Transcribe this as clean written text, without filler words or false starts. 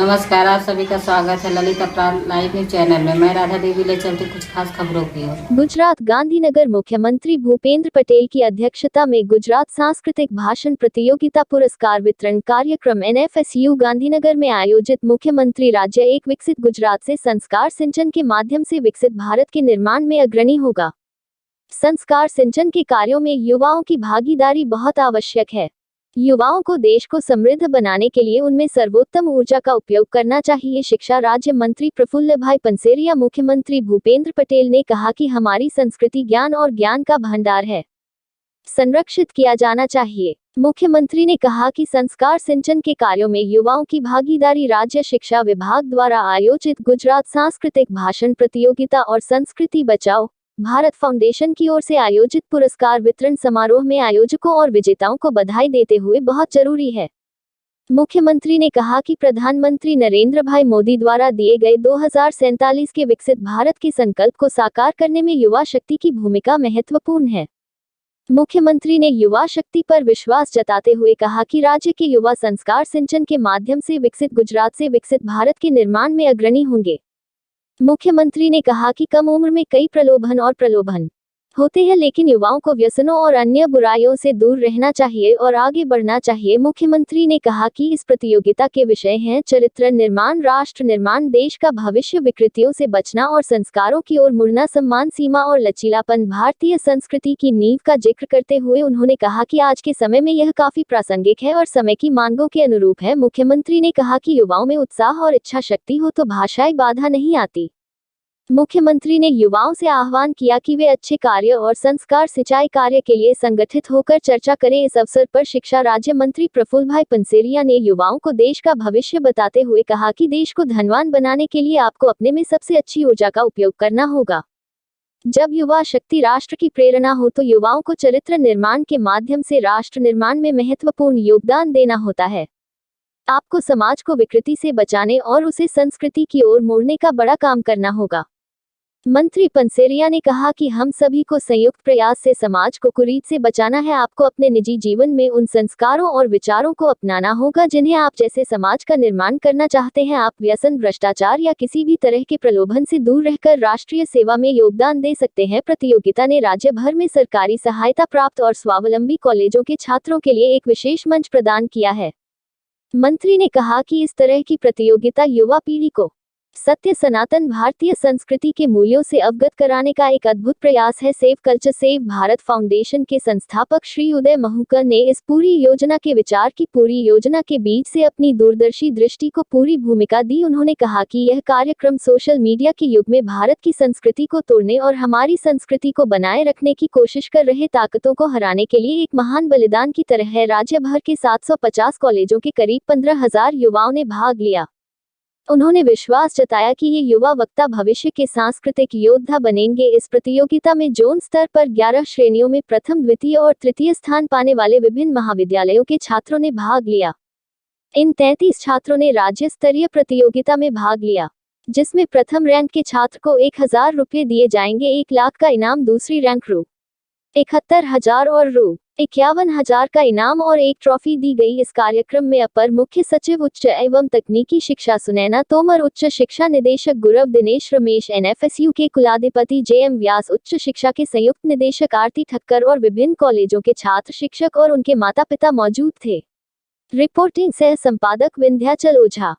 नमस्कार, आप सभी का स्वागत है ललित अपराध लाइव न्यूज चैनल में। मैं राधा देवी ले चलती कुछ खास खबरों की ओर। गुजरात गांधीनगर मुख्यमंत्री भूपेंद्र पटेल की अध्यक्षता में गुजरात सांस्कृतिक भाषण प्रतियोगिता पुरस्कार वितरण कार्यक्रम NFSU गांधीनगर में आयोजित। मुख्यमंत्री राज्य एक विकसित गुजरात से संस्कार सिंचन के माध्यम से विकसित भारत के निर्माण में अग्रणी होगा। संस्कार सिंचन के कार्यों में युवाओं की भागीदारी बहुत आवश्यक है। युवाओं को देश को समृद्ध बनाने के लिए उनमें सर्वोत्तम ऊर्जा का उपयोग करना चाहिए। शिक्षा राज्य मंत्री प्रफुल्ल भाई पंसेरिया। मुख्यमंत्री भूपेंद्र पटेल ने कहा कि हमारी संस्कृति ज्ञान और ज्ञान का भंडार है, संरक्षित किया जाना चाहिए। मुख्यमंत्री ने कहा कि संस्कार सिंचन के कार्यों में युवाओं की भागीदारी राज्य शिक्षा विभाग द्वारा आयोजित गुजरात सांस्कृतिक भाषण प्रतियोगिता और संस्कृति बचाओ भारत फाउंडेशन की ओर से आयोजित पुरस्कार वितरण समारोह में आयोजकों और विजेताओं को बधाई देते हुए बहुत जरूरी है। मुख्यमंत्री ने कहा कि प्रधानमंत्री नरेंद्र भाई मोदी द्वारा दिए गए 2047 के विकसित भारत के संकल्प को साकार करने में युवा शक्ति की भूमिका महत्वपूर्ण है। मुख्यमंत्री ने युवा शक्ति पर विश्वास जताते हुए कहा कि राज्य के युवा संस्कार सिंचन के माध्यम से विकसित गुजरात से विकसित भारत के निर्माण में अग्रणी होंगे। मुख्यमंत्री ने कहा कि कम उम्र में कई प्रलोभन होते हैं, लेकिन युवाओं को व्यसनों और अन्य बुराइयों से दूर रहना चाहिए और आगे बढ़ना चाहिए। मुख्यमंत्री ने कहा कि इस प्रतियोगिता के विषय हैं चरित्र निर्माण, राष्ट्र निर्माण, देश का भविष्य, विकृतियों से बचना और संस्कारों की ओर मुड़ना, सम्मान, सीमा और लचीलापन। भारतीय संस्कृति की नींव का जिक्र करते हुए उन्होंने कहा कि आज के समय में यह काफी प्रासंगिक है और समय की मांगों के अनुरूप है। मुख्यमंत्री ने कहा कि युवाओं में उत्साह और इच्छा शक्ति हो तो भाषाई बाधा नहीं आती। मुख्यमंत्री ने युवाओं से आह्वान किया कि वे अच्छे कार्य और संस्कार सिंचाई कार्य के लिए संगठित होकर चर्चा करें। इस अवसर पर शिक्षा राज्य मंत्री प्रफुल्ल भाई पंसेरिया ने युवाओं को देश का भविष्य बताते हुए कहा कि देश को धनवान बनाने के लिए आपको अपने में सबसे अच्छी ऊर्जा का उपयोग करना होगा। जब युवा शक्ति राष्ट्र की प्रेरणा हो तो युवाओं को चरित्र निर्माण के माध्यम से राष्ट्र निर्माण में महत्वपूर्ण योगदान देना होता है। आपको समाज को विकृति से बचाने और उसे संस्कृति की ओर मोड़ने का बड़ा काम करना होगा। मंत्री पंसेरिया ने कहा कि हम सभी को संयुक्त प्रयास से समाज को कुरीत से बचाना है। आपको अपने निजी जीवन में उन संस्कारों और विचारों को अपनाना होगा जिन्हें आप जैसे समाज का निर्माण करना चाहते हैं। आप व्यसन, भ्रष्टाचार या किसी भी तरह के प्रलोभन से दूर रहकर राष्ट्रीय सेवा में योगदान दे सकते हैं। प्रतियोगिता ने राज्य भर में सरकारी सहायता प्राप्त और स्वावलंबी कॉलेजों के छात्रों के लिए एक विशेष मंच प्रदान किया है। मंत्री ने कहा कि इस तरह की प्रतियोगिता युवा पीढ़ी को सत्य, सनातन भारतीय संस्कृति के मूल्यों से अवगत कराने का एक अद्भुत प्रयास है। Save culture save Bharat foundation के संस्थापक श्री उदय महूकर ने इस पूरी योजना के विचार की पूरी योजना के बीच से अपनी दूरदर्शी दृष्टि को पूरी भूमिका दी। उन्होंने कहा कि यह कार्यक्रम सोशल मीडिया के युग में भारत की संस्कृति को तोड़ने और हमारी संस्कृति को बनाए रखने की कोशिश कर रहे ताकतों को हराने के लिए एक महान बलिदान की तरह है। राज्य भर के 750 कॉलेजों के करीब 15,000 युवाओं ने भाग लिया। उन्होंने विश्वास जताया कि ये युवा वक्ता भविष्य के सांस्कृतिक योद्धा बनेंगे। इस प्रतियोगिता में जोन स्तर पर 11 श्रेणियों में प्रथम, द्वितीय और तृतीय स्थान पाने वाले विभिन्न महाविद्यालयों के छात्रों ने भाग लिया। इन 33 छात्रों ने राज्य स्तरीय प्रतियोगिता में भाग लिया, जिसमें प्रथम रैंक के छात्र को 1,000 रुपये दिए जाएंगे, 1 लाख का इनाम, दूसरी रैंक रु 71,000 और रु 51,000 का इनाम और एक ट्रॉफी दी गई। इस कार्यक्रम में अपर मुख्य सचिव उच्च एवं तकनीकी शिक्षा सुनैना तोमर, उच्च शिक्षा निदेशक गुरव दिनेश रमेश, NFSU के कुलाधिपति JM व्यास, उच्च शिक्षा के संयुक्त निदेशक आरती ठक्कर और विभिन्न कॉलेजों के छात्र, शिक्षक और उनके माता पिता मौजूद थे। रिपोर्टिंग सह संपादक विंध्याचल ओझा।